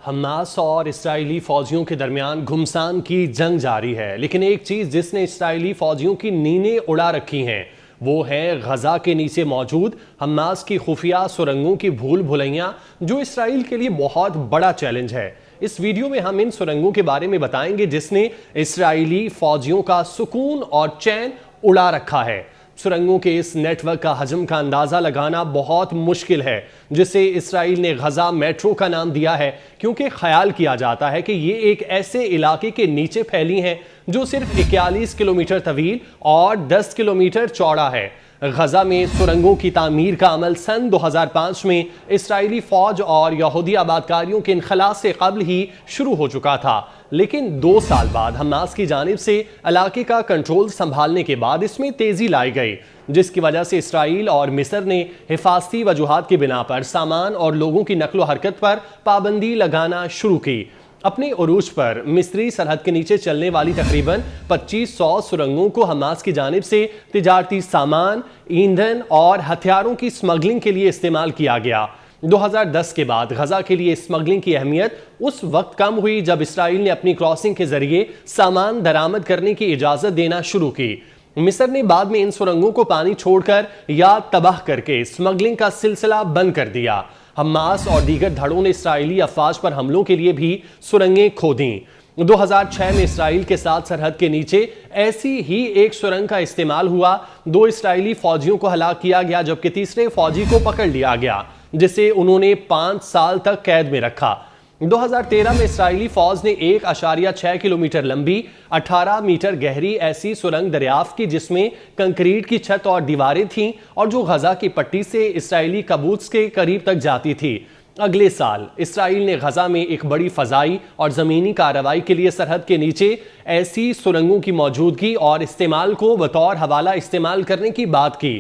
Hamas اور اسرائیلی فوجیوں کے درمیان گھمسان کی جنگ جاری ہے، لیکن ایک چیز جس نے اسرائیلی فوجیوں کی نیندیں اڑا رکھی ہیں وہ ہے غزہ کے نیچے موجود حماس کی خفیہ سرنگوں کی بھول بھلیاں، جو اسرائیل کے لیے بہت بڑا چیلنج ہے۔ اس ویڈیو میں ہم ان سرنگوں کے بارے میں بتائیں گے جس نے اسرائیلی فوجیوں کا سکون اور چین اڑا رکھا ہے۔ سرنگوں کے اس نیٹ ورک کا حجم کا اندازہ لگانا بہت مشکل ہے، جسے اسرائیل نے غزہ میٹرو کا نام دیا ہے، کیونکہ خیال کیا جاتا ہے کہ یہ ایک ایسے علاقے کے نیچے پھیلی ہیں جو صرف 41 کلومیٹر طویل اور 10 کلومیٹر چوڑا ہے۔ غزہ میں سرنگوں کی تعمیر کا عمل سن 2005 میں اسرائیلی فوج اور یہودی آبادکاریوں کے انخلاء سے قبل ہی شروع ہو چکا تھا، لیکن 2 سال بعد حماس کی جانب سے علاقے کا کنٹرول سنبھالنے کے بعد اس میں تیزی لائی گئی، جس کی وجہ سے اسرائیل اور مصر نے حفاظتی وجوہات کی بنا پر سامان اور لوگوں کی نقل و حرکت پر پابندی لگانا شروع کی۔ اپنے عروج پر مصری سرحد کے نیچے چلنے والی تقریباً 2500 سرنگوں کو حماس کی جانب سے تجارتی سامان، ایندھن اور ہتھیاروں کی سمگلنگ کے لیے استعمال کیا گیا۔ 2010 کے بعد غزہ کے لیے سمگلنگ کی اہمیت اس وقت کم ہوئی جب اسرائیل نے اپنی کراسنگ کے ذریعے سامان درآمد کرنے کی اجازت دینا شروع کی۔ مصر نے بعد میں ان سرنگوں کو پانی چھوڑ کر یا تباہ کر کے سمگلنگ کا سلسلہ بند کر دیا۔ حماس اور دیگر دھڑوں نے اسرائیلی افواج پر حملوں کے لیے بھی سرنگیں کھودیں۔ 2006 میں اسرائیل کے ساتھ سرحد کے نیچے ایسی ہی ایک سرنگ کا استعمال ہوا۔ 2 اسرائیلی فوجیوں کو ہلاک کیا گیا جبکہ تیسرے فوجی کو پکڑ لیا گیا، جسے انہوں نے 5 سال تک قید میں رکھا۔ 2013 میں اسرائیلی فوج نے 1.6 کلومیٹر لمبی 18 میٹر گہری ایسی سرنگ دریافت کی جس میں کنکریٹ کی چھت اور دیواریں تھیں اور جو غزہ کی پٹی سے اسرائیلی قبوض کے قریب تک جاتی تھی۔ اگلے سال اسرائیل نے غزہ میں ایک بڑی فضائی اور زمینی کارروائی کے لیے سرحد کے نیچے ایسی سرنگوں کی موجودگی اور استعمال کو بطور حوالہ استعمال کرنے کی بات کی۔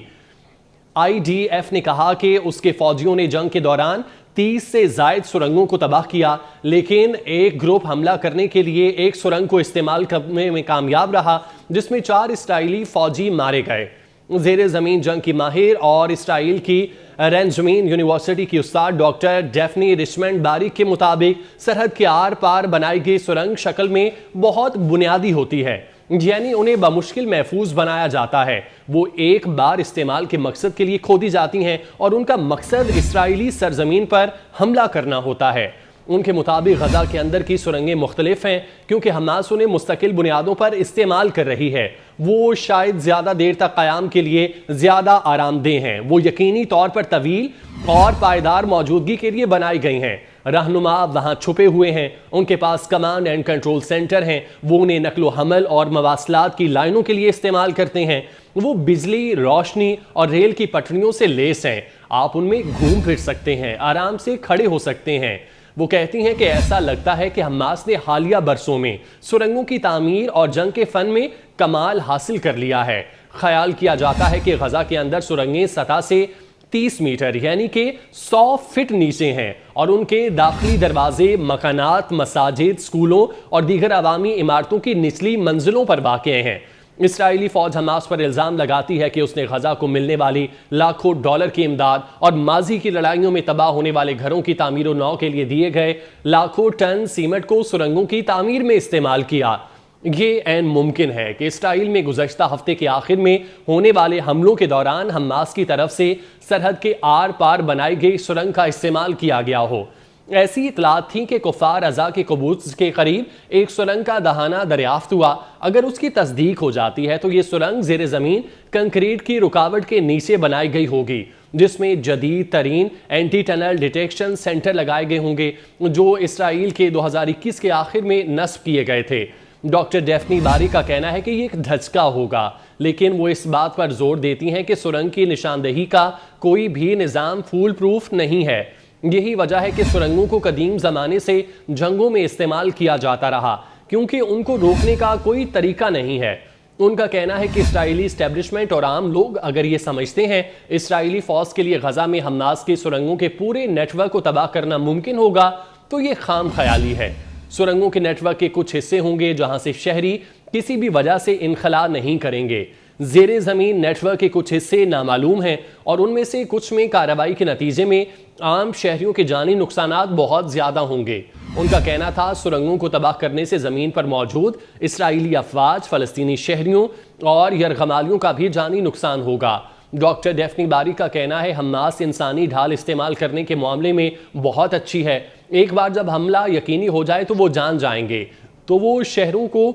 IDF نے کہا کہ اس کے فوجیوں نے جنگ کے دوران 30 سے زائد سرنگوں کو تباہ کیا، لیکن ایک گروپ حملہ کرنے کے لیے ایک سرنگ کو استعمال کرنے میں کامیاب رہا جس میں 4 اسرائیلی فوجی مارے گئے۔ زیر زمین جنگ کی ماہر اور اسرائیل کی رینجمین یونیورسٹی کی استاد ڈاکٹر ڈیفنی رچمنڈ باریک کے مطابق سرحد کے آر پار بنائی گئی سرنگ شکل میں بہت بنیادی ہوتی ہے، یعنی انہیں بمشکل محفوظ بنایا جاتا ہے۔ وہ ایک بار استعمال کے مقصد کے لیے کھودی جاتی ہیں اور ان کا مقصد اسرائیلی سرزمین پر حملہ کرنا ہوتا ہے۔ ان کے مطابق غزہ کے اندر کی سرنگیں مختلف ہیں کیونکہ حماس انہیں مستقل بنیادوں پر استعمال کر رہی ہے۔ وہ شاید زیادہ دیر تک قیام کے لیے زیادہ آرام دہ ہیں۔ وہ یقینی طور پر طویل اور پائیدار موجودگی کے لیے بنائی گئی ہیں۔ رہنما وہاں چھپے ہوئے ہیں، ان کے پاس کمانڈ اینڈ کنٹرول سینٹر ہیں، وہ انہیں نقل و حمل اور مواصلات کی لائنوں کے لیے استعمال کرتے ہیں۔ وہ بجلی، روشنی اور ریل کی پٹریوں سے لیس ہیں، آپ ان میں گھوم پھر سکتے ہیں، آرام سے کھڑے ہو سکتے ہیں۔ وہ کہتی ہیں کہ ایسا لگتا ہے کہ حماس نے حالیہ برسوں میں سرنگوں کی تعمیر اور جنگ کے فن میں کمال حاصل کر لیا ہے۔ خیال کیا جاتا ہے کہ غزہ کے اندر سرنگیں سطح سے 30 میٹر یعنی کہ 100 فٹ نیچے ہیں اور ان کے داخلی دروازے مکانات، مساجد، سکولوں اور دیگر عوامی عمارتوں کی نچلی منزلوں پر واقع ہیں۔ اسرائیلی فوج حماس پر الزام لگاتی ہے کہ اس نے غزہ کو ملنے والی لاکھوں ڈالر کی امداد اور ماضی کی لڑائیوں میں تباہ ہونے والے گھروں کی تعمیر و نو کے لیے دیے گئے لاکھوں ٹن سیمنٹ کو سرنگوں کی تعمیر میں استعمال کیا۔ یہ عین ممکن ہے کہ اسرائیل میں گزشتہ ہفتے کے آخر میں ہونے والے حملوں کے دوران حماس کی طرف سے سرحد کے آر پار بنائی گئی سرنگ کا استعمال کیا گیا ہو۔ ایسی اطلاعات تھیں کہ کفار غزہ کے قبوض کے قریب ایک سرنگ کا دہانہ دریافت ہوا۔ اگر اس کی تصدیق ہو جاتی ہے تو یہ سرنگ زیر زمین کنکریٹ کی رکاوٹ کے نیچے بنائی گئی ہوگی، جس میں جدید ترین اینٹی ٹنل ڈیٹیکشن سینٹر لگائے گئے ہوں گے جو اسرائیل کے 2021 کے آخر میں نصب کیے گئے تھے۔ ڈاکٹر ڈیفنی باری کا کہنا ہے کہ یہ ایک دھچکا ہوگا، لیکن وہ اس بات پر زور دیتی ہیں کہ سرنگ کی نشاندہی کا کوئی بھی نظام فول پروف نہیں ہے۔ یہی وجہ ہے کہ سرنگوں کو قدیم زمانے سے جنگوں میں استعمال کیا جاتا رہا کیونکہ ان کو روکنے کا کوئی طریقہ نہیں ہے۔ ان کا کہنا ہے کہ اسرائیلی اسٹیبلشمنٹ اور عام لوگ اگر یہ سمجھتے ہیں اسرائیلی فوج کے لیے غزہ میں حماس کی سرنگوں کے پورے نیٹ ورک کو تباہ کرنا ممکن ہوگا تو یہ خام خیالی ہے۔ سرنگوں کے نیٹ ورک کے کچھ حصے ہوں گے جہاں سے شہری کسی بھی وجہ سے انخلا نہیں کریں گے۔ زیر زمین نیٹ ورک کے کچھ حصے نامعلوم ہیں اور ان میں سے کچھ میں کارروائی کے نتیجے میں عام شہریوں کے جانی نقصانات بہت زیادہ ہوں گے۔ ان کا کہنا تھا سرنگوں کو تباہ کرنے سے زمین پر موجود اسرائیلی افواج، فلسطینی شہریوں اور یرغمالیوں کا بھی جانی نقصان ہوگا۔ ڈاکٹر ڈیفنی باری کا کہنا ہے حماس انسانی ڈھال استعمال کرنے کے معاملے میں بہت اچھی ہے، ایک بار جب حملہ یقینی ہو جائے تو وہ جان جائیں گے، تو وہ شہروں کو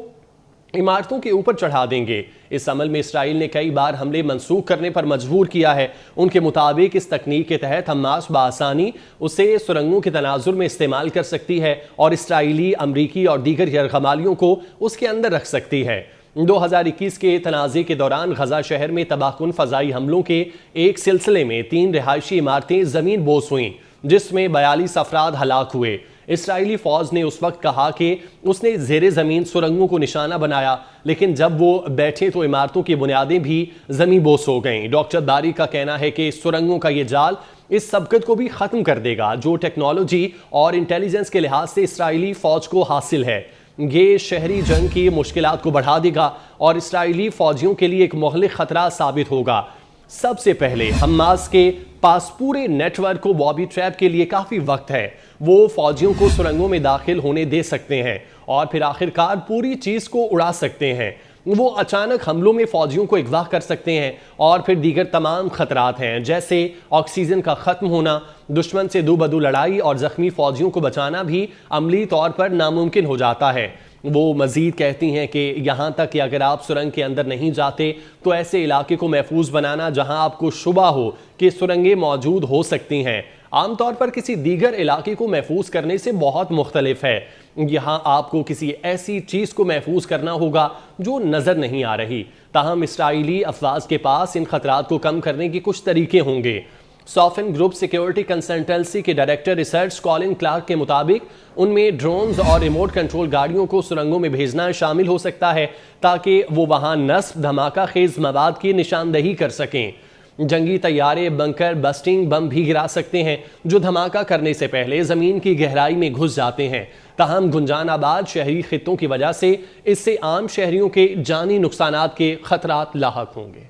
عمارتوں کے اوپر چڑھا دیں گے۔ اس عمل میں اسرائیل نے کئی بار حملے منسوخ کرنے پر مجبور کیا ہے۔ ان کے مطابق اس تکنیک کے تحت حماس بآسانی اسے سرنگوں کے تناظر میں استعمال کر سکتی ہے اور اسرائیلی، امریکی اور دیگر یرغمالیوں کو اس کے اندر رکھ سکتی ہے۔ 2021 کے تنازع کے دوران غزہ شہر میں تباہ کن فضائی حملوں کے ایک سلسلے میں 3 رہائشی عمارتیں زمین بوس ہوئیں، جس میں 42 افراد ہلاک ہوئے۔ اسرائیلی فوج نے اس وقت کہا کہ اس نے زیر زمین سرنگوں کو نشانہ بنایا، لیکن جب وہ بیٹھے تو عمارتوں کی بنیادیں بھی زمین بوس ہو گئیں۔ ڈاکٹر باری کا کہنا ہے کہ سرنگوں کا یہ جال اس سبقت کو بھی ختم کر دے گا جو ٹیکنالوجی اور انٹیلیجنس کے لحاظ سے اسرائیلی فوج کو حاصل ہے۔ یہ شہری جنگ کی مشکلات کو بڑھا دے گا اور اسرائیلی فوجیوں کے لیے ایک مہلک خطرہ ثابت ہوگا۔ سب سے پہلے حماس کے پاس پورے نیٹ ورک کو بوبی ٹریپ کے لیے کافی وقت ہے۔ وہ فوجیوں کو سرنگوں میں داخل ہونے دے سکتے ہیں اور پھر آخرکار پوری چیز کو اڑا سکتے ہیں۔ وہ اچانک حملوں میں فوجیوں کو اغوا کر سکتے ہیں اور پھر دیگر تمام خطرات ہیں جیسے آکسیجن کا ختم ہونا، دشمن سے دو بدو لڑائی اور زخمی فوجیوں کو بچانا بھی عملی طور پر ناممکن ہو جاتا ہے۔ وہ مزید کہتی ہیں کہ یہاں تک کہ اگر آپ سرنگ کے اندر نہیں جاتے تو ایسے علاقے کو محفوظ بنانا جہاں آپ کو شبہ ہو کہ سرنگیں موجود ہو سکتی ہیں، عام طور پر کسی دیگر علاقے کو محفوظ کرنے سے بہت مختلف ہے۔ یہاں آپ کو کسی ایسی چیز کو محفوظ کرنا ہوگا جو نظر نہیں آ رہی۔ تاہم اسرائیلی افواج کے پاس ان خطرات کو کم کرنے کے کچھ طریقے ہوں گے۔ سوفن گروپ سیکیورٹی کنسلٹنسی کے ڈائریکٹر ریسرچ کالن کلارک کے مطابق ان میں ڈرونز اور ریموٹ کنٹرول گاڑیوں کو سرنگوں میں بھیجنا شامل ہو سکتا ہے تاکہ وہ وہاں نصب دھماکہ خیز مواد کی نشاندہی کر سکیں۔ جنگی طیارے بنکر بسٹنگ بم بھی گرا سکتے ہیں جو دھماکہ کرنے سے پہلے زمین کی گہرائی میں گھس جاتے ہیں۔ تاہم گنجان آباد شہری خطوں کی وجہ سے اس سے عام شہریوں کے جانی نقصانات کے خطرات لاحق ہوں گے۔